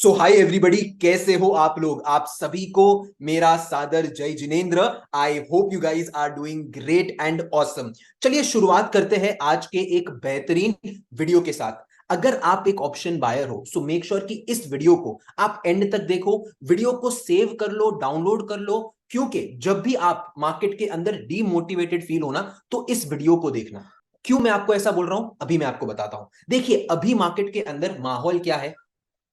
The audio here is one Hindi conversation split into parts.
सो हाय एवरीबॉडी, कैसे हो आप लोग। आप सभी को मेरा सादर जय जिनेंद्र। I hope you guys are doing great and awesome. चलिए शुरुआत करते हैं आज के एक बेहतरीन वीडियो के साथ। अगर आप एक ऑप्शन बायर हो सो मेक श्योर कि इस वीडियो को आप एंड तक देखो। वीडियो को सेव कर लो, डाउनलोड कर लो, क्योंकि जब भी आप मार्केट के अंदर डीमोटिवेटेड फील होना तो इस वीडियो को देखना। क्यों मैं आपको ऐसा बोल रहा हूं अभी मैं आपको बताता हूं। देखिए अभी मार्केट के अंदर माहौल क्या है,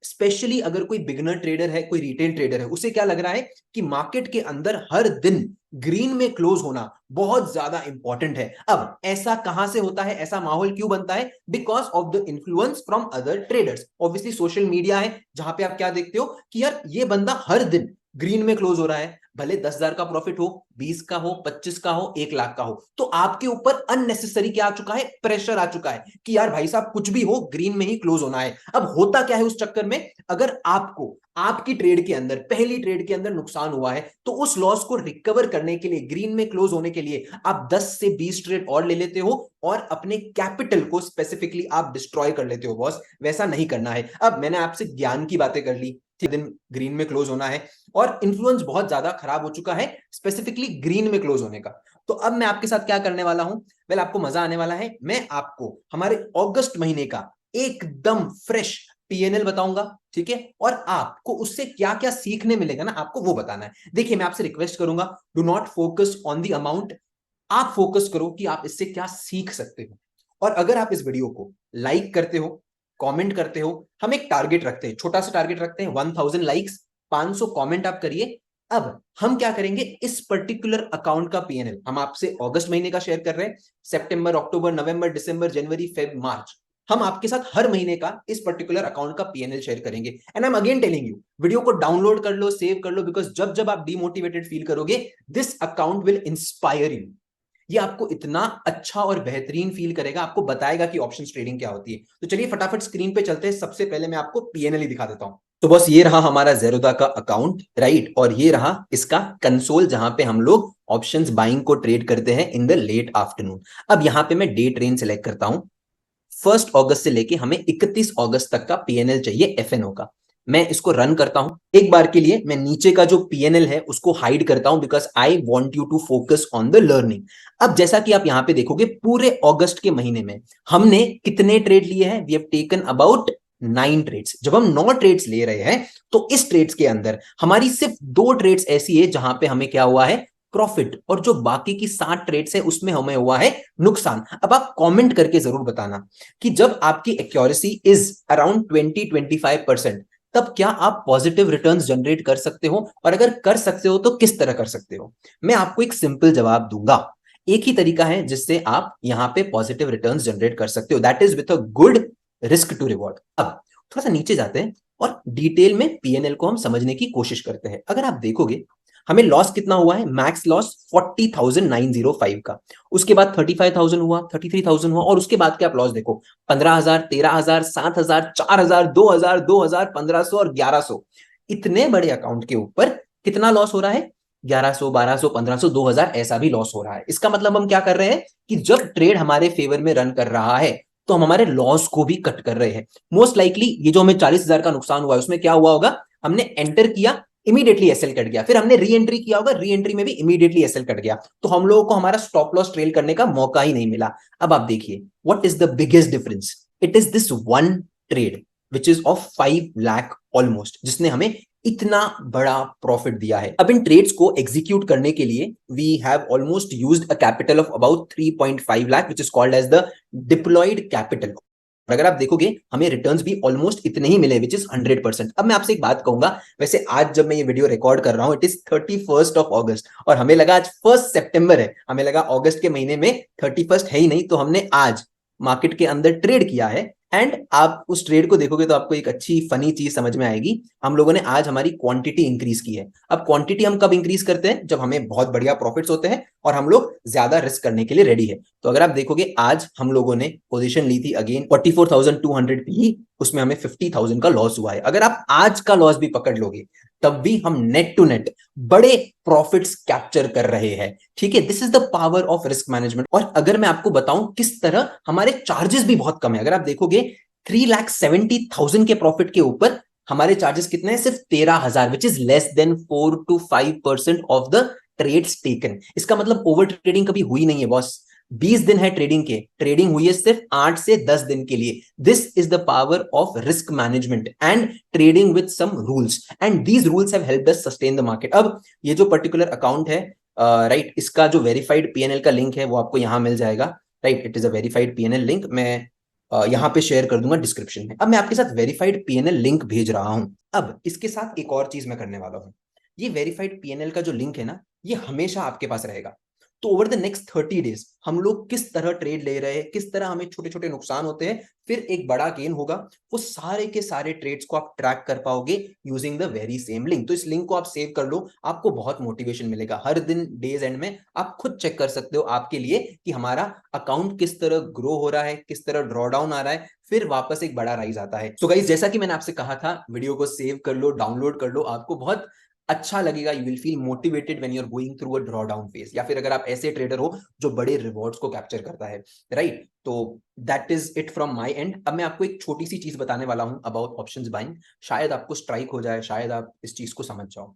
स्पेशली अगर कोई बिगनर ट्रेडर है, कोई रिटेल ट्रेडर है, उसे क्या लग रहा है कि मार्केट के अंदर हर दिन ग्रीन में क्लोज होना बहुत ज्यादा इंपॉर्टेंट है। अब ऐसा कहां से होता है, ऐसा माहौल क्यों बनता है? Because of the influence from other traders. Obviously social media है जहां पे आप क्या देखते हो कि यार ये बंदा हर दिन ग्रीन में क्लोज हो रहा है, भले 10,000 का प्रॉफिट हो, 20 का हो, 25 का हो, 1 लाख का हो, तो आपके ऊपर अननेसेसरी क्या आ चुका है, प्रेशर आ चुका है कि यार भाई साहब कुछ भी हो ग्रीन में ही क्लोज होना है। अब होता क्या है उस चक्कर में, अगर आपको आपकी ट्रेड के अंदर, पहली ट्रेड के अंदर नुकसान हुआ है तो उस लॉस को रिकवर करने के लिए, ग्रीन में क्लोज होने के लिए आप 10 से 20 ट्रेड और ले लेते हो और अपने कैपिटल को स्पेसिफिकली आप डिस्ट्रॉय कर लेते हो। बॉस वैसा नहीं करना है। अब मैंने आपसे ज्ञान की बातें कर ली, दिन ग्रीन में क्लोज होना है और इन्फ्लुएंस बहुत ज्यादा खराब हो चुका है स्पेसिफिकली ग्रीन में क्लोज होने का। तो अब मैं आपके साथ क्या करने वाला हूं, वेल आपको मजा आने वाला है। मैं आपको हमारे अगस्त महीने का एकदम फ्रेश पीएनएल बताऊंगा, ठीक है, और आपको उससे क्या क्या सीखने मिलेगा ना, आपको वो बताना है। देखिए मैं आपसे रिक्वेस्ट करूंगा, do not focus on the amount, आप फोकस करो कि आप इससे क्या सीख सकते हो। और अगर आप इस वीडियो को लाइक करते हो, कमेंट करते हो, हम एक टारगेट रखते हैं, छोटा सा टारगेट रखते हैं, 1000 लाइक्स, 500 कमेंट आप करिए। अब हम क्या करेंगे, इस पर्टिकुलर अकाउंट का पीएनएल हम आपसे अगस्त महीने का शेयर कर रहे हैं, सितंबर, अक्टूबर, नवंबर, दिसंबर, जनवरी, फेब, मार्च, हम आपके साथ हर महीने का इस पर्टिकुलर अकाउंट का पीएनएल शेयर करेंगे। And I am again telling you, video को डाउनलोड कर लो, सेव कर लो, बिकॉज जब जब आप डिमोटिवेटेड फील करोगे, this account will inspire you. ये आपको इतना अच्छा और बेहतरीन फील करेगा, आपको बताएगा कि ऑप्शन ट्रेडिंग क्या होती है। तो चलिए फटाफट स्क्रीन पे चलते हैं। सबसे पहले मैं आपको पीएनएल ही दिखा देता हूं। तो बस ये रहा हमारा ज़ेरोधा का अकाउंट, राइट, और ये रहा इसका कंसोल जहां पे हम लोग ऑप्शंस बाइंग को ट्रेड करते हैं इन द लेट आफ्टरनून। अब यहां पे मैं डे ट्रेन सेलेक्ट करता हूं। 1 अगस्त से लेके हमें 31 अगस्त तक का पीएनएल चाहिए एफएनओ का। मैं इसको रन करता हूं। एक बार के लिए मैं नीचे का जो पीएनएल है उसको हाइड करता हूं, because I want you to focus on the learning. अब जैसा कि आप यहां पे देखोगे, पूरे अगस्त के महीने में हमने कितने ट्रेड लिए हैं, we have taken about 9 trades. जब हम 9 ट्रेड्स ले रहे हैं तो इस ट्रेड्स के अंदर हमारी सिर्फ 2 ट्रेड्स ऐसी है जहां पे हमें क्या हुआ है, प्रॉफिट, और जो बाकी की 7 ट्रेड्स है उसमें हमें हुआ है नुकसान। अब आप कमेंट करके जरूर बताना कि जब आपकी एक्यूरेसी इज अराउंड 20-25%, तब क्या आप पॉजिटिव रिटर्न्स जनरेट कर सकते हो, और अगर कर सकते हो तो किस तरह कर सकते हो। मैं आपको एक सिंपल जवाब दूंगा। एक ही तरीका है जिससे आप यहां पे पॉजिटिव रिटर्न्स जनरेट कर सकते हो, that is with a good risk to reward. अब थोड़ा सा नीचे जाते हैं और डिटेल में पीएनएल को हम समझने की कोशिश करते हैं। अगर आप देखोगे हमें लॉस कितना हुआ है, मैक्स लॉस 40,905 का, उसके बाद 35,000 हुआ, 33,000 हुआ, और उसके बाद के आप लॉस देखो, 15,000, 13,000, 7,000, 4,000, 2,000, 2,000, 1,500 और 1,100। इतने बड़े अकाउंट के ऊपर कितना लॉस हो रहा है, 1,100, 1,200, 1,500, 2,000 ऐसा भी लॉस हो रहा है। इसका मतलब हम क्या कर रहे हैं कि जब ट्रेड हमारे फेवर में रन कर रहा है तो हम हमारे लॉस को भी कट कर रहे हैं। मोस्ट लाइकली ये जो हमें 40,000 का नुकसान हुआ है उसमें क्या हुआ होगा, हमने एंटर किया, इमीडिएटली एसएल कट गया, फिर हमने री एंट्री किया होगा, री एंट्री में भी इमीडिएटली एसएल कट गया, तो हम लोगों को हमारा स्टॉप लॉस ट्रेल करने का मौका ही नहीं मिला। अब आप देखिए what is the biggest difference, it is this one trade which is of 5 lakh almost, जिसने हमें इतना बड़ा प्रॉफिट दिया है। अब इन ट्रेड्स को एग्जीक्यूट करने के लिए we have almost used a capital of about 3.5 lakh which is called as the deployed capital. और अगर आप देखोगे हमें रिटर्न्स भी ऑलमोस्ट इतने ही मिले, विच इज 100%। अब मैं आपसे एक बात कहूंगा, वैसे आज जब मैं ये वीडियो रिकॉर्ड कर रहा हूं इट इज 31 अगस्त, और हमें लगा आज 1 सितंबर है, हमें लगा अगस्त के महीने में 31 है ही नहीं, तो हमने आज मार्केट के अंदर ट्रेड किया है। एंड आप उस ट्रेड को देखोगे तो आपको एक अच्छी फनी चीज समझ में आएगी, हम लोगों ने आज हमारी क्वांटिटी इंक्रीज की है। अब क्वांटिटी हम कब इंक्रीज करते हैं, जब हमें बहुत बढ़िया प्रॉफिट्स होते हैं और हम लोग ज्यादा रिस्क करने के लिए रेडी है। तो अगर आप देखोगे आज हम लोगों ने पोजीशन ली थी अगेन 44,200 की, उसमें हमें 50,000 का लॉस हुआ है। अगर आप आज का लॉस भी पकड़ लोगे तब भी हम नेट टू नेट बड़े प्रॉफिट्स कैप्चर कर रहे हैं, ठीक है। This is the power of risk management. और अगर मैं आपको बताऊं किस तरह, हमारे चार्जेस भी बहुत कम है। अगर आप देखोगे 3,70,000 के प्रॉफिट के ऊपर हमारे चार्जेस कितने हैं? सिर्फ 13,000, which is less than 4 to 5% of the trades taken. इसका मतलब ओवर ट्रेडिंग कभी हुई नहीं है बॉस। 20 दिन है ट्रेडिंग के, ट्रेडिंग हुई है सिर्फ 8 से 10 दिन के लिए। This is the power of risk management and trading with some rules, and these rules have helped us sustain the market. अब ये जो पर्टिकुलर अकाउंट है, राइट, इसका जो वेरीफाइड पीएनएल का लिंक है वो आपको यहां मिल जाएगा। Right, it is a verified PNL link, मैं यहाँ पे शेयर कर दूंगा डिस्क्रिप्शन में। अब मैं आपके साथ वेरीफाइड पीएनएल लिंक भेज रहा हूं। अब इसके साथ एक और चीज मैं करने वाला हूं। ये वेरीफाइड पीएनएल का जो लिंक है ना, ये हमेशा आपके पास रहेगा। तो ओवर द नेक्स्ट 30 डेज हम लोग किस तरह ट्रेड ले रहे हैं, किस तरह हमें छोटे छोटे नुकसान होते हैं, फिर एक बड़ा गेन होगा, वो सारे के सारे ट्रेड्स को आप ट्रैक कर पाओगे using the very same link. तो इस लिंक को आप सेव कर लो, आपको बहुत मोटिवेशन मिलेगा। हर दिन डेज एंड में आप खुद चेक कर सकते हो आपके लिए कि हमारा अकाउंट किस तरह ग्रो हो रहा है, किस तरह ड्रॉ डाउन आ रहा है, फिर वापस एक बड़ा राइज आता है। सो गाइस, जैसा कि मैंने आपसे कहा था, वीडियो को सेव कर लो, डाउनलोड कर लो, आपको बहुत अच्छा लगेगा। You will feel motivated when you are going through a draw down phase, या फिर अगर आप ऐसे ट्रेडर हो जो बड़े रिवॉर्ड्स को कैप्चर करता है, राइट। तो that is it from my and. अब मैं आपको एक छोटी सी चीज बताने वाला हूं अबाउट ऑप्शंस बाइंग, शायद आपको स्ट्राइक हो जाए, शायद आप इस चीज को समझ जाओ।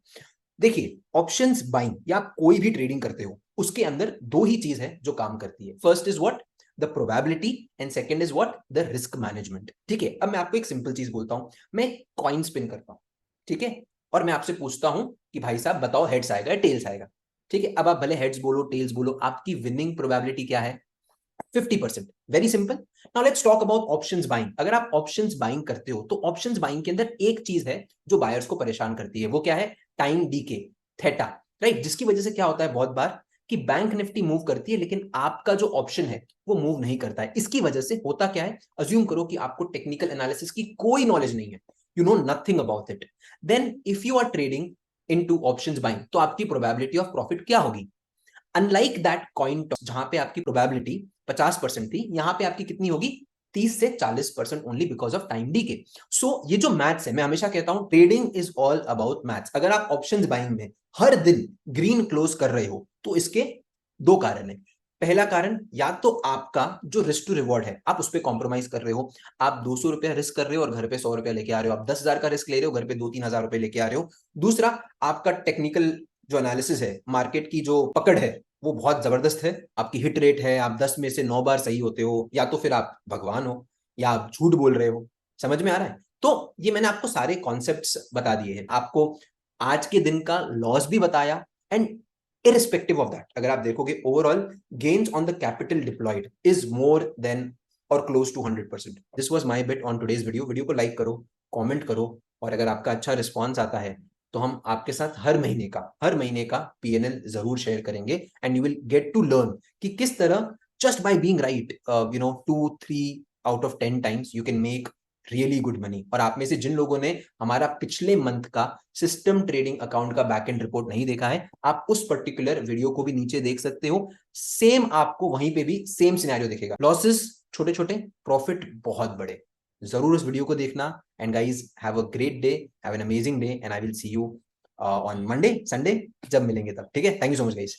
देखिए, ऑप्शंस बाइंग या आप कोई भी ट्रेडिंग करते हो, उसके अंदर दो ही चीज है जो काम करती है। First is what? The probability, and second is what? The risk management. ठीक है, अब मैं आपको एक सिंपल चीज बोलता हूं। मैं कॉइन स्पिन करता हूं, ठीक है, और मैं आपसे पूछता हूं कि भाई साहब बताओ हेड्स आएगा या टेल्स आएगा। ठीक है, अब आप भले हेड्स बोलो टेल्स बोलो, आपकी विनिंग प्रोबेबिलिटी क्या है? 50%। Very simple. Now let's talk about options buying. अगर आप ऑप्शंस बाइंग करते हो, तो ऑप्शंस बाइंग के अंदर एक चीज है जो बायर्स को परेशान करती है, वो क्या है? Time DK, theta, right. जिसकी वजह से क्या होता है बहुत बार कि बैंक निफ्टी मूव करती है लेकिन आपका जो ऑप्शन है वो मूव नहीं करता है। इसकी वजह से होता क्या है? अज्यूम करो कि आपको टेक्निकल एनालिसिस की कोई नॉलेज नहीं है, you know nothing about it. Then if you are trading into options buying, तो आपकी प्रोबेबिलिटी ऑफ प्रॉफिट क्या होगी? अनलाइक दैट कॉइन टॉस, जहां पे आपकी प्रोबेबिलिटी 50% थी, यहां पे आपकी कितनी होगी? 30 से 40% only because of time D के। सो ये जो मैथ्स है, मैं हमेशा कहता हूं trading is all about maths. अगर आप ऑप्शंस बाइंग में हर दिन ग्रीन क्लोज कर रहे हो, तो इसके दो कारण है। पहला कारण, या तो आपका जो रिस्क टू रिवॉर्ड है आप उस पर कॉम्प्रोमाइज कर रहे हो। आप 200 रुपया रिस्क कर रहे हो और घर पे 100 रुपया लेके आ रहे हो। आप 10,000 का रिस्क ले रहे हो, घर पे 2-3 हजार रुपए लेके आ रहे हो। दूसरा, आपका टेक्निकल जो एनालिसिस है, मार्केट की जो पकड़ है, वो बहुत जबरदस्त है। आपकी हिट रेट है, आप 10 में से 9 बार सही होते हो, या तो फिर आप भगवान हो या आप झूठ बोल रहे हो। समझ में आ रहा है? तो ये मैंने आपको सारे कॉन्सेप्ट्स बता दिए हैं, आपको आज के दिन का लॉस भी बताया। एंड irrespective ऑफ दैट, अगर आप देखोगे overall gains on the capital deployed is more than और close to 100%। This was my bit on today's video. Video को लाइक करो, कमेंट करो, और अगर आपका अच्छा रिस्पॉन्स आता है तो हम आपके साथ हर महीने का पीएनएल जरूर शेयर करेंगे, and you will get to learn कि किस तरह just by being right 2-3 out of 10 times you can make really good money. और आप में से जिन लोगों ने हमारा पिछले मंथ का सिस्टम ट्रेडिंग अकाउंट का बैक एंड रिपोर्ट नहीं देखा है, आप उस पर्टिकुलर वीडियो को भी नीचे देख सकते हो। सेम आपको वहीं पे भी सेम सिनेरियो दिखेगा, लॉसेस छोटे छोटे, प्रॉफिट बहुत बड़े। जरूर उस वीडियो को देखना। And guys, have a great day, have an amazing day, and I will see you on Monday Sunday, जब मिलेंगे तब। ठीक है, thank you so much guys.